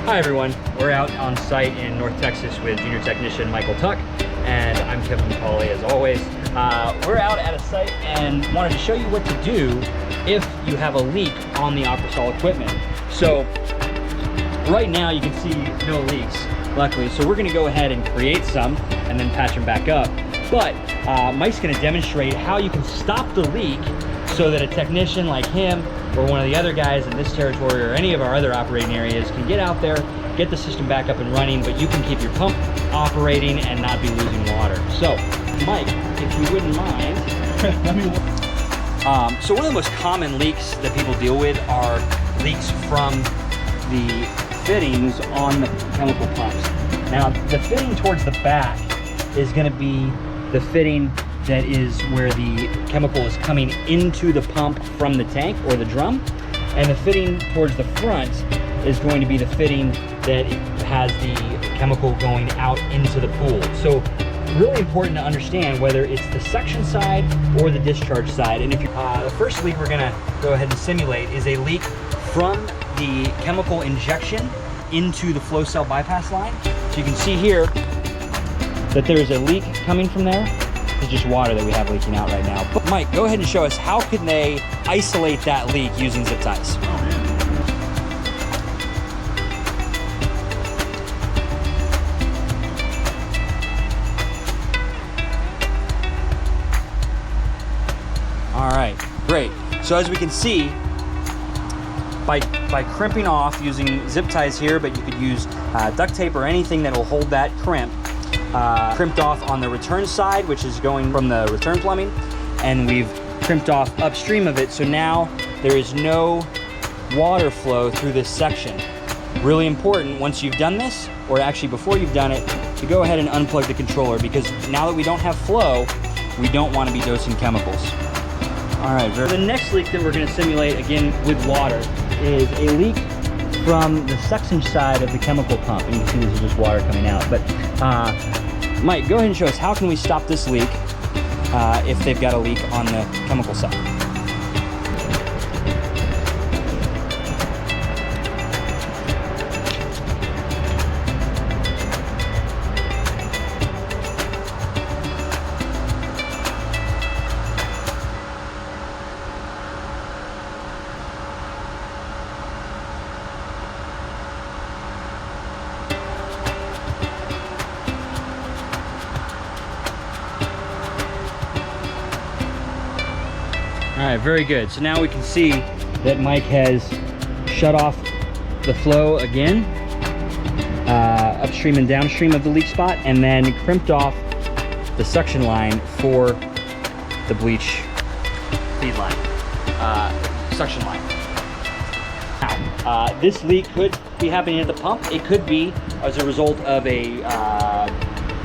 Hi everyone, we're out on site in North Texas with junior technician Michael Tuck, and I'm Kevin McCauley as always. We're out at a site and wanted to show you what to do if you have a leak on the Aquasol equipment. So right now you can see no leaks, luckily, so we're gonna go ahead and create some and then patch them back up. But Mike's gonna demonstrate how you can stop the leak so that a technician like him or one of the other guys in this territory or any of our other operating areas can get out there, get the system back up and running, but you can keep your pump operating and not be losing water. So, Mike, if you wouldn't mind, so one of the most common leaks that people deal with are leaks from the fittings on the chemical pumps. Now, the fitting towards the back is going to be the fitting that is where the chemical is coming into the pump from the tank or the drum, and the fitting towards the front is going to be the fitting that has the chemical going out into the pool. So really important to understand whether it's the suction side or the discharge side. And if you the first leak we're gonna go ahead and simulate is a leak from the chemical injection into the flow cell bypass line. So you can see here that there's a leak coming from there. It's just water that we have leaking out right now. But Mike, go ahead and show us how can they isolate that leak using zip ties. All right, great. So as we can see, by crimping off using zip ties here, but you could use duct tape or anything that will hold that crimp, crimped off on the return side, which is going from the return plumbing, and we've crimped off upstream of it, so now there is no water flow through this section. Really important once you've done this, or actually before you've done it, to go ahead and unplug the controller, because now that we don't have flow, we don't want to be dosing chemicals. All right, the next leak that we're going to simulate, again with water, is a leak from the suction side of the chemical pump. And you can see this is just water coming out. But Mike, go ahead and show us how can we stop this leak if they've got a leak on the chemical side. All right, very good. So now we can see that Mike has shut off the flow again, upstream and downstream of the leak spot, and then crimped off the suction line for the bleach feed line, suction line. Now, this leak could be happening at the pump. It could be as a result of a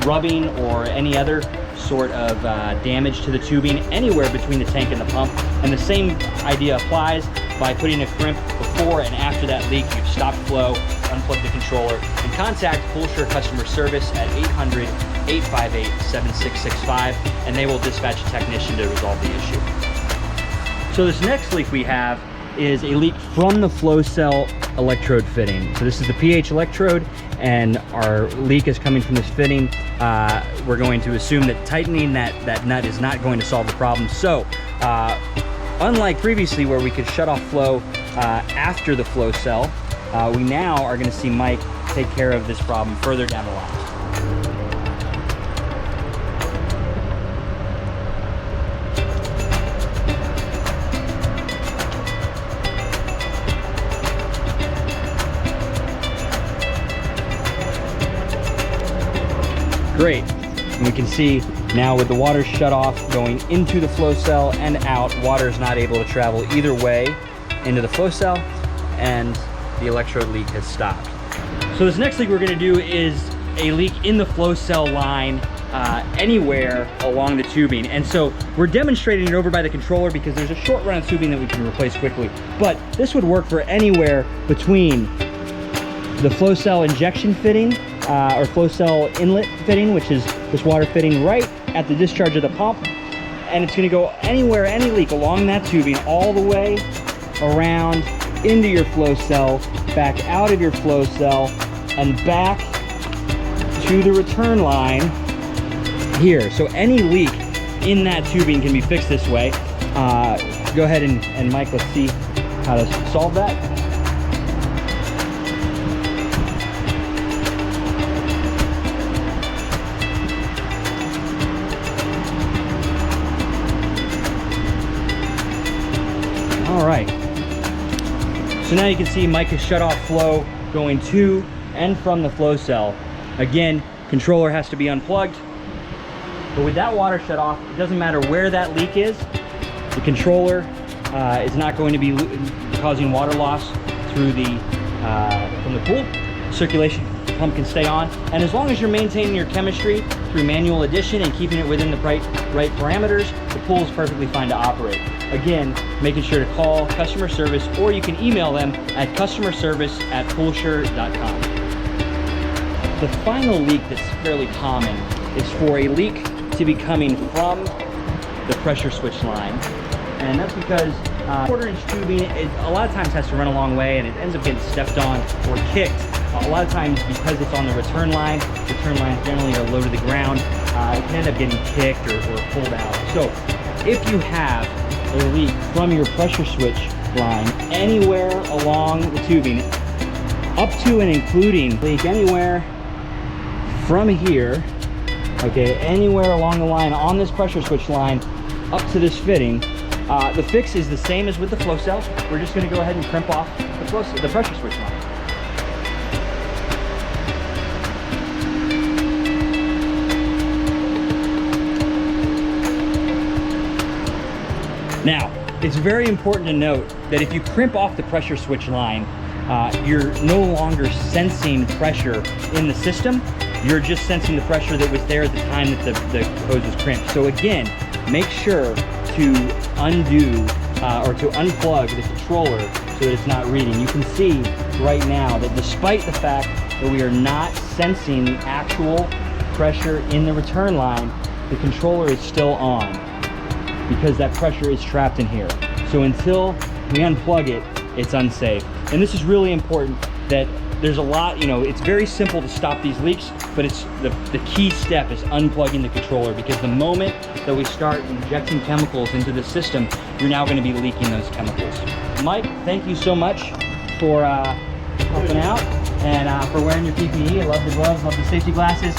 rubbing or any other sort of damage to the tubing anywhere between the tank and the pump. And the same idea applies by putting a crimp before and after that leak. You've stopped flow, unplugged the controller, and contact Pulsure customer service at 800-858-7665, and they will dispatch a technician to resolve the issue. So this next leak we have is a leak from the flow cell electrode fitting. So this is the pH electrode, and our leak is coming from this fitting. We're going to assume that tightening that nut is not going to solve the problem. So unlike previously where we could shut off flow after the flow cell, we now are going to see Mike take care of this problem further down the line. Great, and we can see now with the water shut off going into the flow cell and out, water is not able to travel either way into the flow cell, and the electrode leak has stopped. So this next leak we're going to do is a leak in the flow cell line anywhere along the tubing. And so we're demonstrating it over by the controller because there's a short run of tubing that we can replace quickly. But this would work for anywhere between the flow cell injection fitting or flow cell inlet fitting, which is this water fitting right at the discharge of the pump, and it's going to go anywhere, any leak along that tubing, all the way around into your flow cell back out of your flow cell, and back to the return line here. So any leak in that tubing can be fixed this way. Go ahead and Mike, let's see how to solve that. All right, so now you can see Mike has shut off flow going to and from the flow cell. Again, controller has to be unplugged, but with that water shut off, it doesn't matter where that leak is, the controller is not going to be causing water loss through the from the pool. Circulation pump can stay on, and as long as you're maintaining your chemistry through manual addition and keeping it within the right parameters, the pool is perfectly fine to operate. Again, making sure to call customer service, or you can email them at customerservice@poolsure.com. The final leak that's fairly common is for a leak to be coming from the pressure switch line. And that's because 1/4-inch tubing, a lot of times has to run a long way, and it ends up getting stepped on or kicked. A lot of times, because it's on the return lines generally are low to the ground, it can end up getting kicked or pulled out. So if you have a leak from your pressure switch line anywhere along the tubing, up to and including leak anywhere from here, okay, anywhere along the line on this pressure switch line up to this fitting, the fix is the same as with the flow cell. We're just going to go ahead and crimp off the pressure switch line. Now, it's very important to note that if you crimp off the pressure switch line, you're no longer sensing pressure in the system. You're just sensing the pressure that was there at the time that the hose was crimped. So again, make sure to undo or to unplug the controller so that it's not reading. You can see right now that despite the fact that we are not sensing the actual pressure in the return line, the controller is still on, because that pressure is trapped in here. So until we unplug it, it's unsafe. And this is really important, that there's a lot, you know, it's very simple to stop these leaks, but it's the key step is unplugging the controller, because the moment that we start injecting chemicals into the system, you're now going to be leaking those chemicals. Mike, thank you so much for helping out and for wearing your PPE. I love the gloves, love the safety glasses.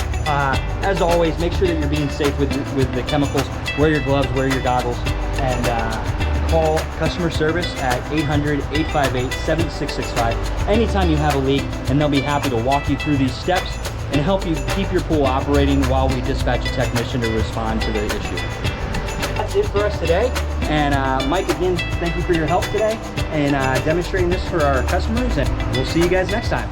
As always, make sure that you're being safe with the chemicals. Wear your gloves, wear your goggles, and call customer service at 800-858-7665 anytime you have a leak, and they'll be happy to walk you through these steps and help you keep your pool operating while we dispatch a technician to respond to the issue. That's it for us today. And Mike, again, thank you for your help today and demonstrating this for our customers, and we'll see you guys next time.